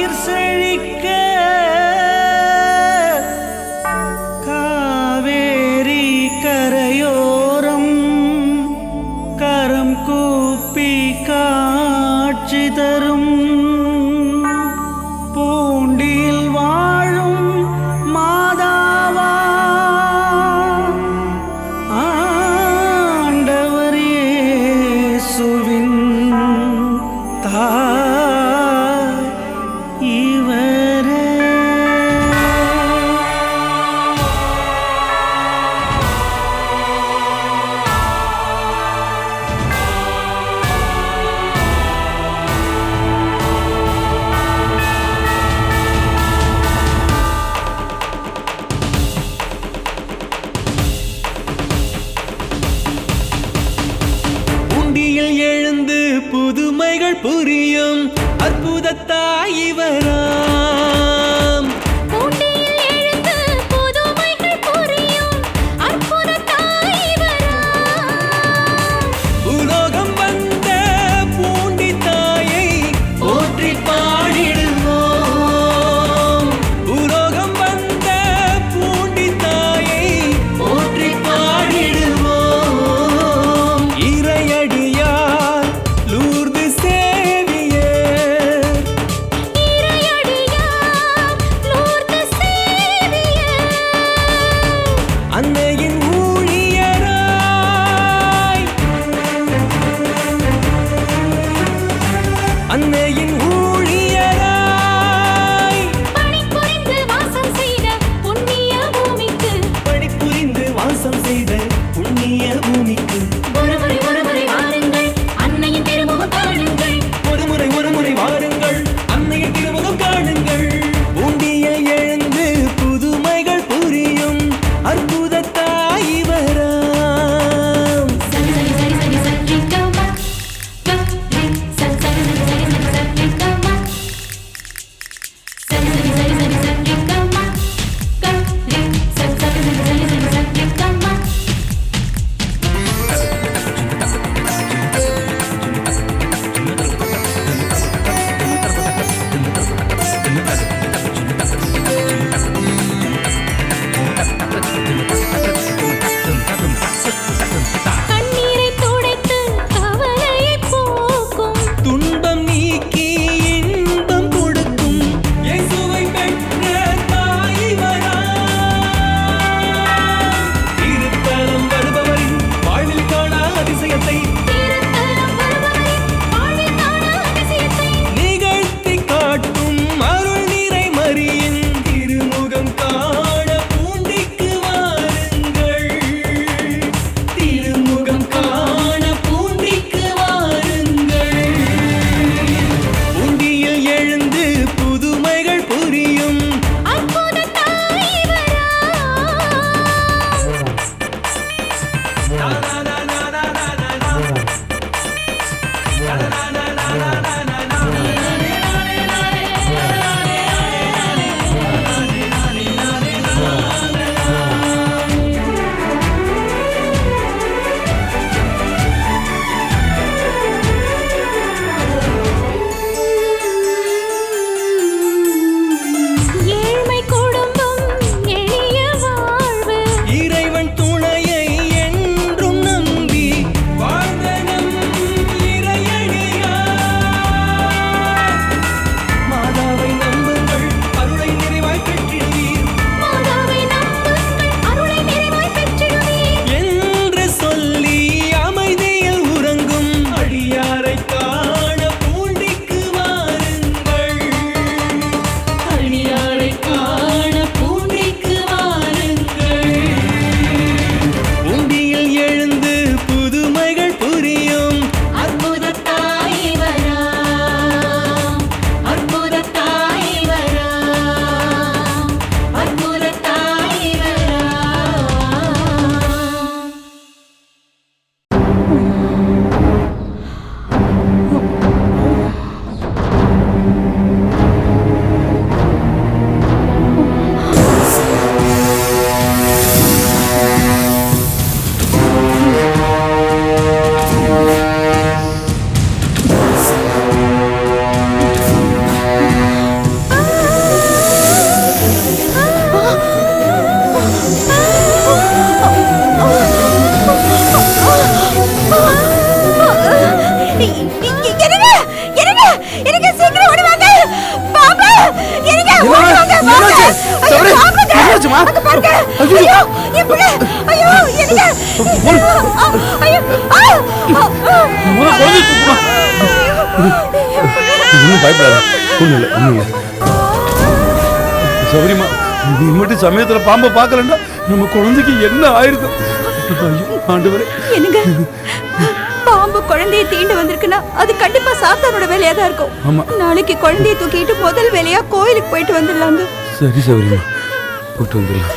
பயிர் செழிக்க காவேரி கரையோரம் கரம் கூப்பி காட்சி தரும் பூண்டில் வாழும் மாதாவா ஆண்டவர் இயேசுவின் தாய் இவரே. பூண்டியில் எழுந்து புதுமைகள் புரியும் அற்புதத்தாய் இவராம். பூண்டியில் எழுந்து புதுமைகள் புரியும் அற்புதத்தாய் இவராம். பூலோகம் வந்த பூண்டி தாயை போற்றி பாடிடுவோம். பூலோகம் வந்த பூண்டி தாயை போற்றி பாடிடுவோம். இறையடியார் லூர்து சேவியர், இறையடியார் லூர்து சேவியர், அன்னையின் ஊழியராய், அன்னையின் ஊழியராய் பணிபுரிந்து வாசம் செய்த புண்ணிய பூமிக்கு பணிபுரிந்து வாசம் செய்த புண்ணிய பூமிக்கு ஒருமுறை வாருங்கள் அன்னையின் திருமுகம் காணுங்கள். ஒருமுறை வாருங்கள் அன்னையின் திருமுகம் காணுங்கள். பூண்டியில் எழுந்து புதுமைகள் புரியும் அற்புதத்தாய் இவராம். சரி சரி சரி சரி சரி கவ கவ சரி சரி சரி சரி சரி என்னாச்சுமா? பாருங்க. ஐயோ என் பிள்ளை. ஐயோ என்னங்க? ஐயோ ஒன்றும் பயப்படாத. ஒன்றும் இல்லை. சௌரியமா, நீ மட்டும் சமயத்துல பாம்பை பார்க்கலன்னா நம்ம குழந்தைக்கு என்ன ஆயிருக்கும்? ஆண்டவரே, என்னங்க? பாம்பு குழந்தையை தீண்டு வந்திருக்குன்னா அது கண்டிப்பா சாத்தானோட வேலையா தான் இருக்கும். ஆமா. நாளைக்கு குழந்தையை தூக்கிட்டு முதல் வேலையா கோயிலுக்கு போயிட்டு வந்துடலாங்க. சரி சௌரியமா, போயிட்டு வந்துடலாம்.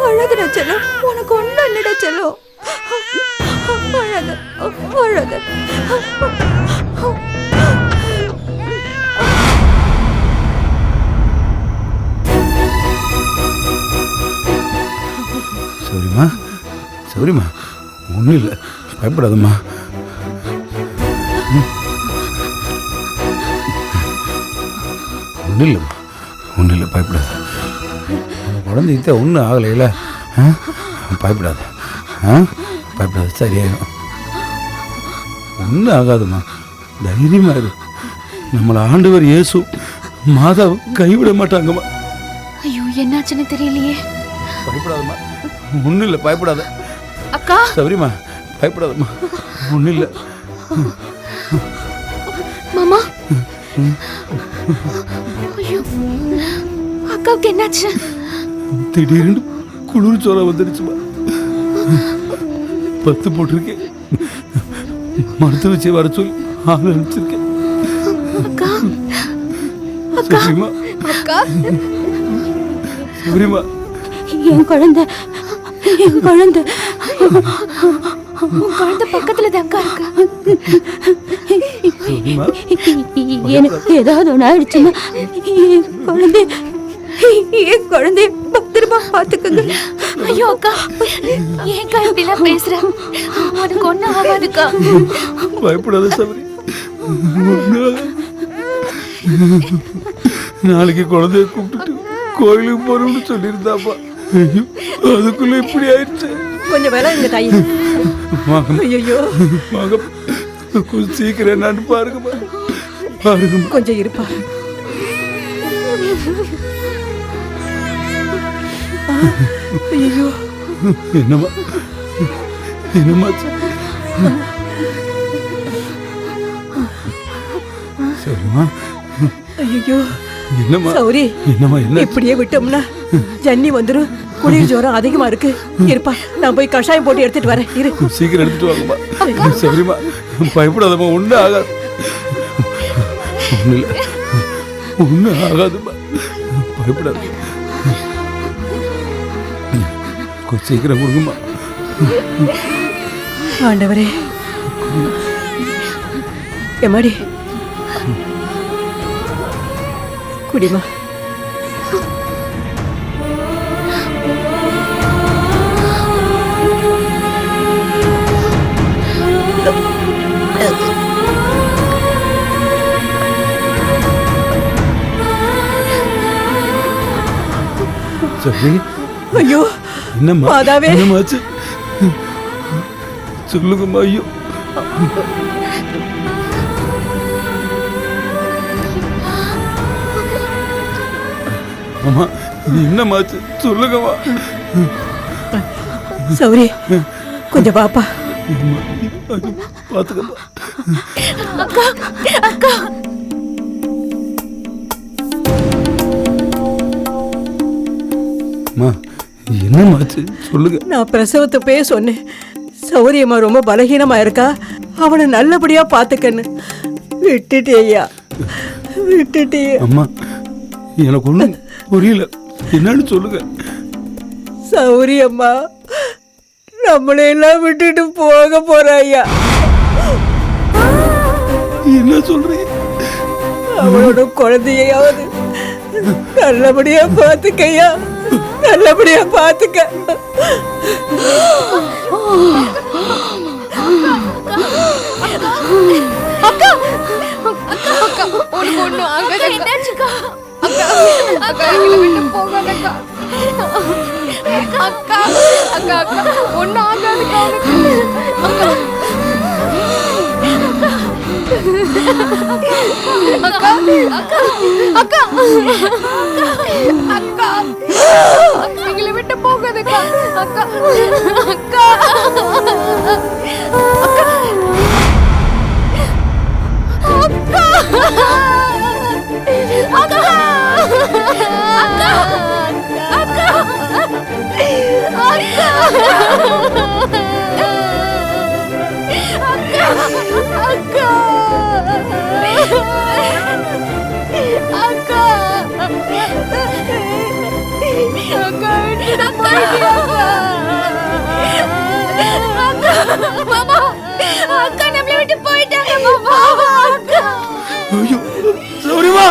அழகுடா செல்லம், உனக்கு ஒண்ணு இல்லடா செல்லம். அழகு. சௌரியமா, ஒன்றும் இல்லை, பயப்படாதம்மா. ஒன்றும் இல்லை, பயப்படாத. குழந்தைகிட்ட ஒன்றும் ஆகலையில, பயப்படாத. பயப்படாத, சரியாயிடும். ஒன்றும் ஆகாதும்மா, தைரியமா இரு. நம்மளை ஆண்டவர் இயேசு மாதாவை கைவிட மாட்டாங்கம்மா. ஐயோ என்னாச்சுன்னு தெரியலையே. பயப்படாதம்மா, ஒன்றும் இல்லை, பயப்படாத. அக்கா சௌரியமா, பயப்படாதம்மா, ஒன்றும் இல்லை. மாமா. ஐயோ அக்காவுக்கு என்னாச்சு? திடீர்னு குளிர் சோளம் வந்துடுச்சுமா. 10 போட்டிருக்கேன். மருத்துவ வச்சு வர சொல்லி ஆள் அனுப்பிச்சிருக்கேன். சௌரியமா, சௌரியமா, என் குழந்தை பக்கத்துல தாங்க இருக்கா. எனக்கு ஏதாவது ஒண்ணு ஆயிடுச்சுன்னா என் குழந்தைய பத்திரமா பாத்துக்கங்க. ஐயோ அக்கா, ஏன்க்கா இப்படிலாம் பேசுற? உனக்கு ஒண்ணும் ஆகாதுக்கா. பயப்படாத சௌரி. நாளைக்கு குழந்தைய கூப்பிட்டுட்டு கோயிலுக்கு போறோம்னு சொல்லியிருந்தாப்பா. அதுக்குள்ள இப்படி ஆயிடுச்சு. கொஞ்சம் வேலை இந்த தாய். ஐயோ வாங்க, கொஞ்சம் சீக்கிரம் என்னன்னு பாருங்க. கொஞ்சம் இருப்பா. ஐயோ என்னம்மா சரிம்மா? ஐயோ என்னம்மா சௌரி, என்னம்மா என்ன இப்படியே விட்டோம்னா ஜன்னி வந்துரும். குளிர் ஜுரம் அதிகமா இருக்கு. இருப்பா, நான் போய் கஷாயம் போட்டு எடுத்துட்டு வரேன். இரு, சீக்கிரம் எடுத்துட்டு வாங்கம்மா. சரிம்மா, பயப்படாதம்மா, ஒன்றும் ஆகாது. ஒன்றும் இல்லை, ஒன்றும் ஆகாதும்மா, பயப்படாது. கொஞ்சம் சீக்கிரம் கொடுங்கம்மா. ஆண்டவரே, எம்மாடி குடிமா. சரி, ஐயோ என்னம்மா? மாதாவே, என்னமாச்சு சொல்லுங்கம்மா. ஐயோ அம்மா, என்னமாச்சு சொல்லுங்கம்மா. சௌரி கொஞ்சம் பாப்பா. பாத்துக்கப்பா. அக்கா அக்கா, அம்மா, என்னமாச்சு சொல்லுங்க. நான் பிரசவத்தை சொன்னேன். சௌரியம்மா ரொம்ப பலகீனமா இருக்கா, அவனை நல்லபடியா பாத்துக்கன்னு. விட்டுட்டேயா, விட்டுட்டே. அம்மா, எனக்கு ஒண்ணும் புரியல, என்னன்னு சொல்லுங்க. சௌரியம்மா நம்மளையெல்லாம் விட்டுட்டு போக போறாயா. என்ன சொல்றீங்க? அவளோட குழந்தையாவது நல்லபடியா பாத்துக்கையா, நல்லபடியா பாத்துக்க. அக்கா அக்கா, உனக்கு ஒண்ணும் ஆகாது. என்னாச்சுக்கா? அக்கா அக்கா, எங்களை விட்டு போகாதக்கா. அக்கா அக்கா அக்கா, ஒண்ணும் ஆகாதுக்கா உனக்கு. அக்கா அக்கா அக்கா அக்கா எங்களை விட்டு போகாதக்கா அக்கா அக்கா அக்கா நம்மளை விட்டு போயிட்டாங்க மாமா அக்கா ஐயோ சௌரியமா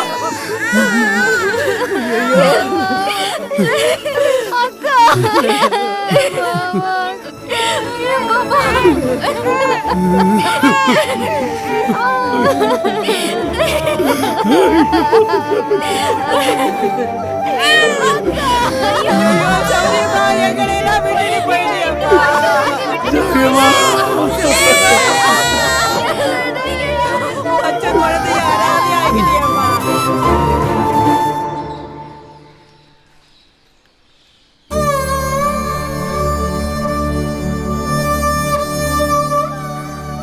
அக்கா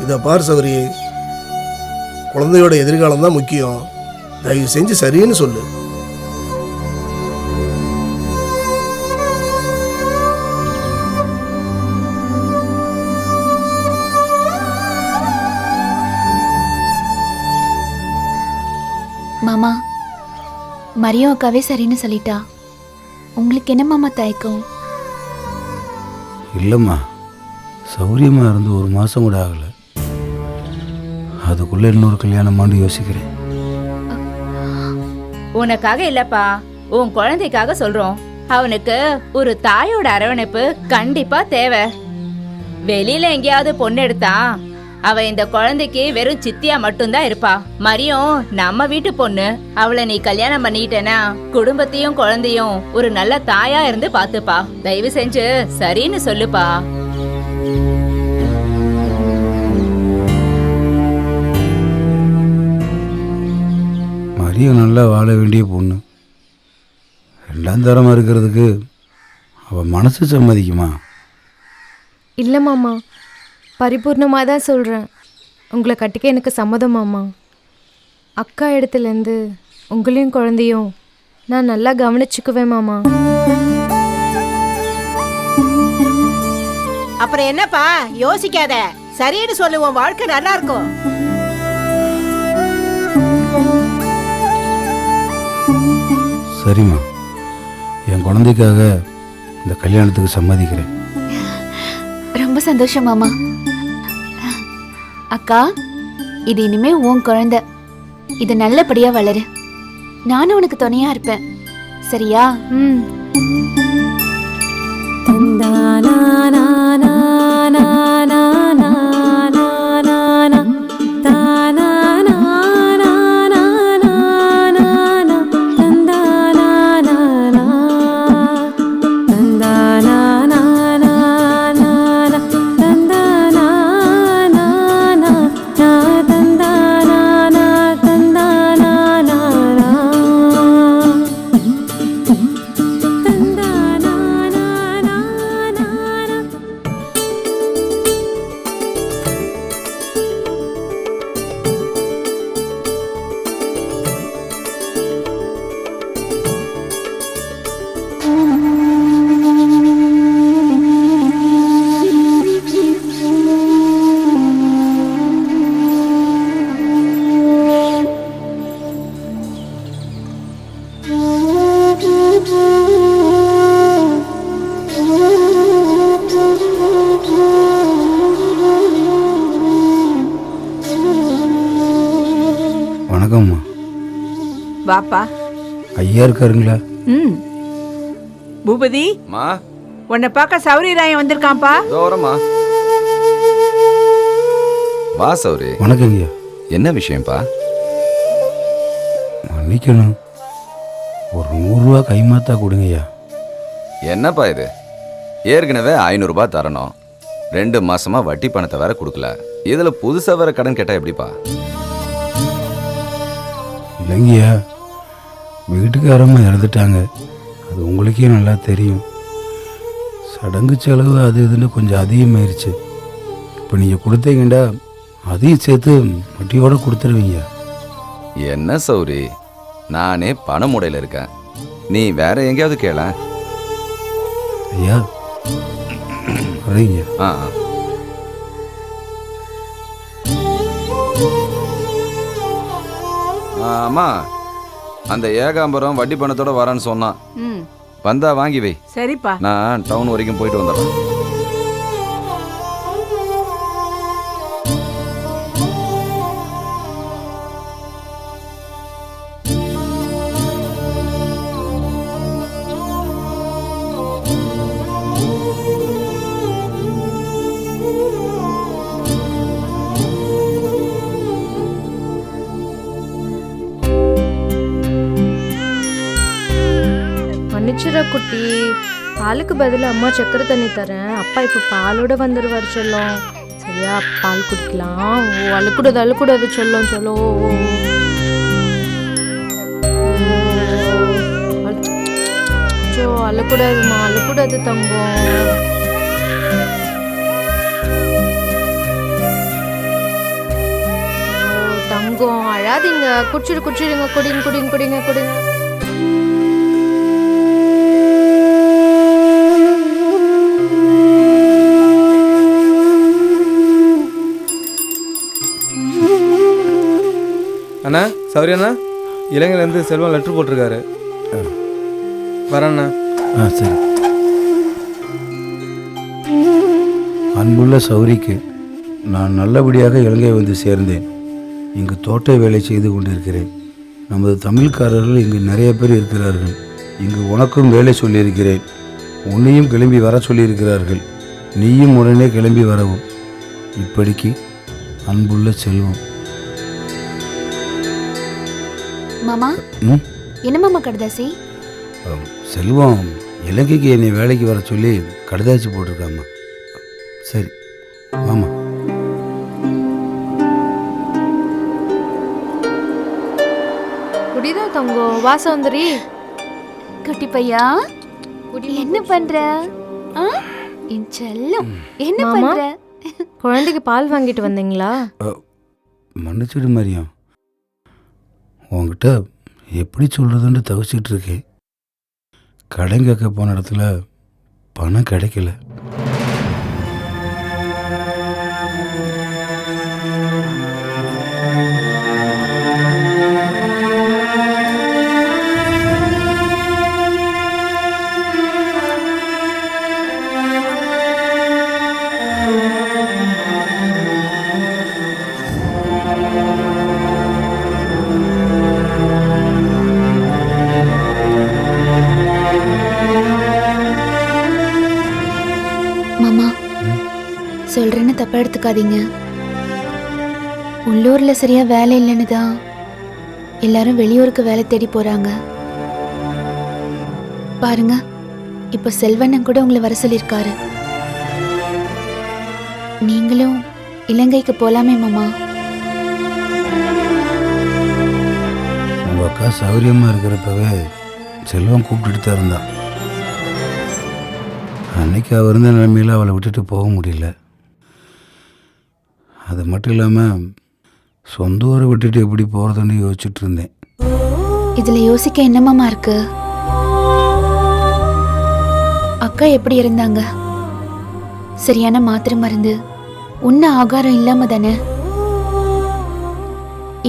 இதை பார் சௌரி, குழந்தையோட எதிர்காலம் தான் முக்கியம். தயவு செஞ்சு சரின்னு சொல்லு. மாமா, மரியம் அக்காவே சரின்னு சொல்லிட்டா. உங்களுக்கு என்ன மாமா தயக்கம்? இல்லைம்மா, சௌரியமாக இருந்து ஒரு மாதம் கூட ஆகலை. அதுக்குள்ளே இன்னொரு கல்யாணமான்னு யோசிக்கிறேன். உனக்காக இல்லப்பா, உன் குழந்தைக்காக சொல்றோம். அவனுக்கு ஒரு தாயோட அரவணைப்பு கண்டிப்பா தேவை. வெளியில எங்கேயாவது பொண்ணு எடுத்தா அவ இந்த குழந்தைக்கு வெறும் சித்தியா மட்டும்தான் இருப்பா. மரியம் நம்ம வீட்டு பொண்ணு. அவளை நீ கல்யாணம் பண்ணிட்டேனா குடும்பத்தையும் குழந்தையும் ஒரு நல்ல தாயா இருந்து பாத்துப்பா. தயவு செஞ்சு சரின்னு சொல்லுப்பா. மரியம் நல்லா வாழ வேண்டிய பொண்ணு. ரெண்டாம் தரமாக இருக்கிறதுக்கு அவள் மனசு சம்மதிக்குமா? இல்லை மாமா, பரிபூர்ணமாக தான் சொல்கிறேன். உங்களை கட்டிக்க எனக்கு சம்மதம் மாமா. அக்கா இடத்துலேருந்து உங்களையும் குழந்தையும் நான் நல்லா கவனிச்சுக்குவேன் மாமா. அப்புறம் என்னப்பா யோசிக்காத, சரின்னு சொல்லு, உன் வாழ்க்கை நல்லா இருக்கும். சரிம்மா, என் குழந்தைக்காக இந்த கல்யாணத்துக்கு சம்மதிக்கிறேன். ரொம்ப சந்தோஷம் மாமா. அக்கா, இது இனிமே உன் குழந்தை. இது நல்லபடியா வளரு. நானும் உனக்கு துணையா இருப்பேன், சரியா? ம். வணக்கம்மா. வாப்பா. ஐயா இருக்காருங்களா? ம். பூபதி, மா, உன்னை பார்க்க சௌரியராயன் வந்திருக்கான்ப்பா. தோரமா வா சௌரி. வணக்கம் ஐயா. என்ன விஷயம்ப்பா? மன்னிக்கணும், ஒரு 100 ரூபா கைமாத்தா கொடுங்க ஐயா. என்னப்பா இது? ஏற்கனவே 500 ரூபாய் தரணும். 2 மாசமா வட்டி பணத்தை வேற கொடுக்கல. இதுல புதுசா வேற கடன் கேட்டா எப்படிப்பா? இலங்கையா வீட்டுக்காரம்மா இறந்துட்டாங்க. அது உங்களுக்கே நல்லா தெரியும். சடங்கு செலவு அது இதுன்னு கொஞ்சம் அதிகமாயிருச்சு. இப்போ நீங்கள் கொடுத்தீங்கண்டா அதையும் சேர்த்து வட்டியோட கொடுத்துருவீங்க. என்ன சௌரி, நானே பணமுடையில் இருக்கேன். நீ வேற எங்கேயாவது கேள. ஐயா வரீங்க. ஆ ஆமா, அந்த ஏகாம்பரம் வட்டி பணத்தோட வரான்னு சொன்னான். வந்தா வாங்கி வை. சரிப்பா. நான் டவுன் வரைக்கும் போயிட்டு வந்துடுறேன். மன்னிச்சிர குட்டி, பாலுக்கு பதில் அம்மா சக்கரை தண்ணி தரேன். அப்பா இப்போ பாலோட வந்துடுவார் சொல்லும். சரியா, பால் குடிக்கலாம். ஓ அழுக்கூடாது அழுக்கூடாது சொல்லும் சொல்லோ. அழுக்கூடாதுமா அழுக்கூடாது தங்கம். தங்கம் அழாதீங்க. குடிச்சிடுங்க குடிங்க குடிங்க குடிங்க குடிங்க. அண்ணா சௌரி அண்ணா, இலங்கையிலேருந்து செல்வம் லெட்ரு போட்டிருக்காரு. வரேண்ணா. சரி. அன்புள்ள சௌரிக்கு, நான் நல்லபடியாக இலங்கை வந்து சேர்ந்தேன். இங்கு தோட்ட வேலை செய்து கொண்டிருக்கிறேன். நமது தமிழ்காரர்கள் இங்கு நிறைய பேர் இருக்கிறார்கள். இங்கு உனக்கும் வேலை சொல்லியிருக்கிறேன். உன்னையும் கிளம்பி வர சொல்லியிருக்கிறார்கள். நீயும் உடனே கிளம்பி வரவும். இப்படிக்கு அன்புள்ள செல்வம். மாமா, என்ன மாமா கடுதாசி? செல்வம் இலங்கைக்கு என்னை வேலைக்கு வர சொல்லி கடுதாசி போட்டிருக்காம்மா. சரி மாமா. குடிதான் தங்கம். வாசவந்தரி குட்டி பையா, என்ன பண்ற? என் செல்லம், என்ன பண்ற? குழந்தைக்கு பால் வாங்கிட்டு வந்தீங்களா? மன்னிச்சுடு மரியம், உங்ககிட்ட எப்படி சொல்கிறதுன்னு தவிச்சிட்டு இருக்கேன். கடன் கேட்க போன இடத்துல பணம் கிடைக்கல. மாமா, சொல்றேன்னு தப்பா எடுத்துக்காதீங்க. உள்ளூர்ல சரியா வேலை இல்லைன்னு தான் எல்லாரும் வெளியூருக்கு வேலை தேடி போறாங்க. பாருங்க, இப்ப செல்வண்ணன் கூட உங்களை வர சொல்லியிருக்காரு. நீங்களும் இலங்கைக்கு போலாமே மாமா. உங்கள் அக்கா சௌரியமாக இருக்கிறப்பவே செல்வம் கூப்பிட்டுட்டு தான் இருந்தான். அன்னைக்கு அவள் இருந்த நிலைமையில் அவளை விட்டுட்டு போக முடியல. அது மட்டும் இல்லாமல் சொந்த ஊரை விட்டுட்டு எப்படி போகிறதுன்னு யோசிச்சுட்டு இருந்தேன். இதில் யோசிக்க என்ன மாமா இருக்கு? அக்கா எப்படி இருந்தாங்க? சரியான மாத்திரை மருந்து, உண்ண ஆகாரம் இல்லாம தானே.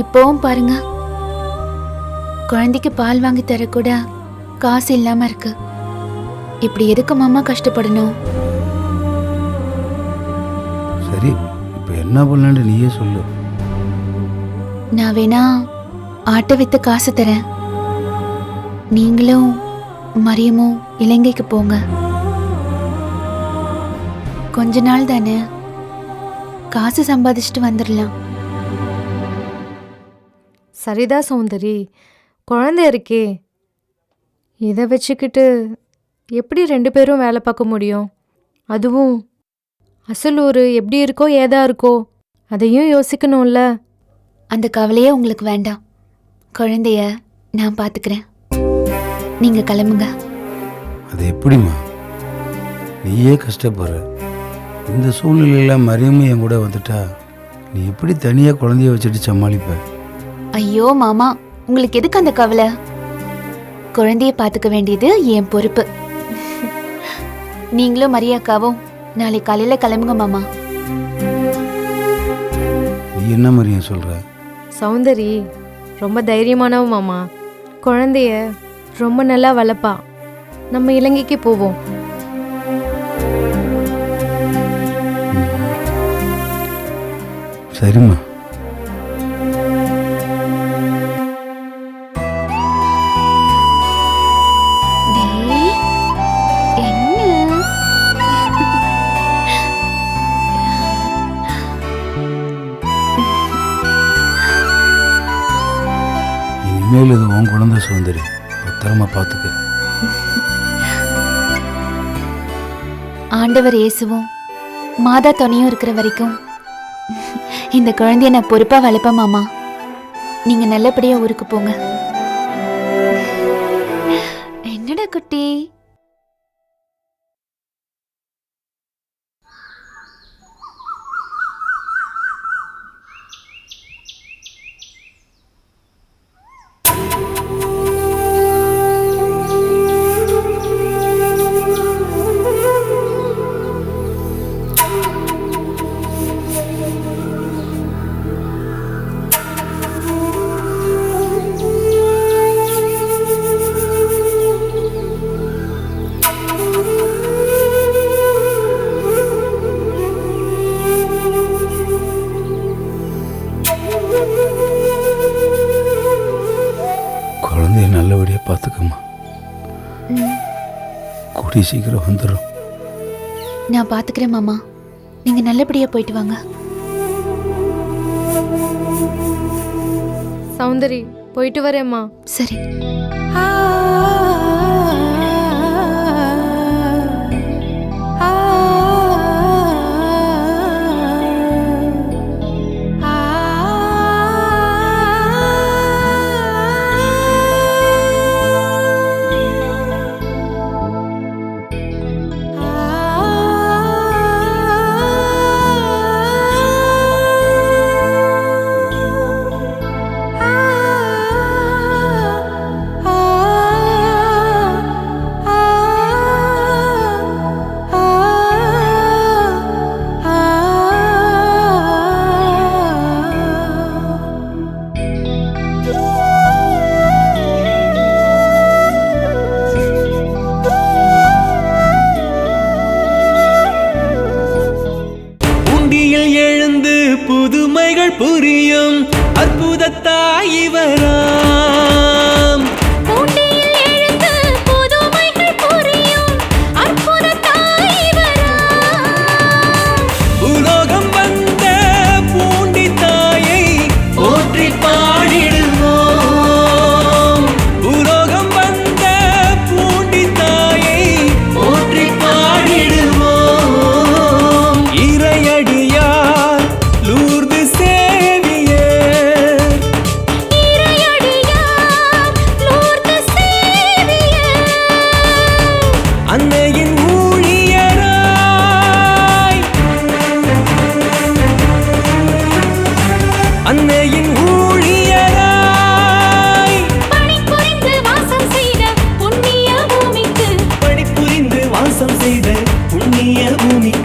இப்போவும் பாருங்க, குழந்தைக்கு பால் வாங்கி தரக்கூட காசு இல்லாம இருக்கு. இப்படி எதுக்கு மாமா கஷ்டப்படணும்? சரி, இப்போ என்ன பண்ணலான்னு நீயே சொல்லு. நான் வேணா ஆட்டை வித்து காசு தரேன். நீங்களும் மரியமும் இலங்கைக்கு போங்க. கொஞ்ச நாள் தானே, காசு சம்பாதிச்சுட்டு வந்துடலாம். சரிதா சௌந்தரி, குழந்தை இருக்கே, இதை வச்சுக்கிட்டு எப்படி 2 பேரும் வேலை பார்க்க முடியும்? அதுவும் அசலூர் எப்படி இருக்கோ ஏதா இருக்கோ அதையும் யோசிக்கணும்ல. அந்த கவலையே உங்களுக்கு வேண்டாம். குழந்தைய நான் பாத்துக்கிறேன். நீங்க கிளம்புங்க. அது எப்படிம்மா? நீயே கஷ்டப்படுற இந்த சூழ்நிலையில மரியமும் என் கூட வந்துட்டா நீ எப்படி தனியாக குழந்தைய வச்சுட்டு சமாளிப்ப? ஐயோ மாமா, உங்களுக்கு எதுக்கு அந்த கவலை? குழந்தைய பாத்துக்க வேண்டியது என் பொறுப்பு. நீங்களும் மரியாக்காவும் நாளை காலையில கிளம்புங்க மாமா. நீ என்ன மரியம் சொல்ற? சௌந்தரி ரொம்ப தைரியமானவ மாமா. குழந்தைய ரொம்ப நல்லா வளர்ப்பா. நம்ம இலங்கைக்கு போவோம். சரிம்மா. டேய், என்ன? இனிமேல் இது உன் குழந்தை சௌந்தரி, பத்திரமா பார்த்துக்க. ஆண்டவர் இயேசுவும் மாதா துணையும் இருக்கிற வரைக்கும் இந்த குழந்தைய நான் பொறுப்பா வளர்ப்பேன் மாமா. நீங்க நல்லபடியா ஊருக்கு போங்க. என்னடா குட்டி? குழந்தைய நல்லபடியாக பார்த்துக்கம்மா. கூடிய சீக்கிரம் வந்துடும். நான் பாத்துக்கிறேன் மாமா. நீங்க நல்லபடியா போயிட்டு வாங்க. சௌந்தரி போயிட்டு வரேம்மா. சரி. புதுமைகள் புரியும் அற்புதத்தாய் இவராம். பூலோகம் வந்த பூண்டி தாயை போற்றி பாடிடுவோம். பூலோகம் வந்த பூண்டி தாயை போற்றி பாடிடுவோம். இறையடியார் லூர்து சேவியர், அன்னையின் ஊழியராய், அன்னையின் ஊழியராய் பணிபுரிந்து வாசம் செய்த புண்ணிய பூமிக்கு, பணிபுரிந்து வாசம் செய்த புண்ணிய பூமிக்கு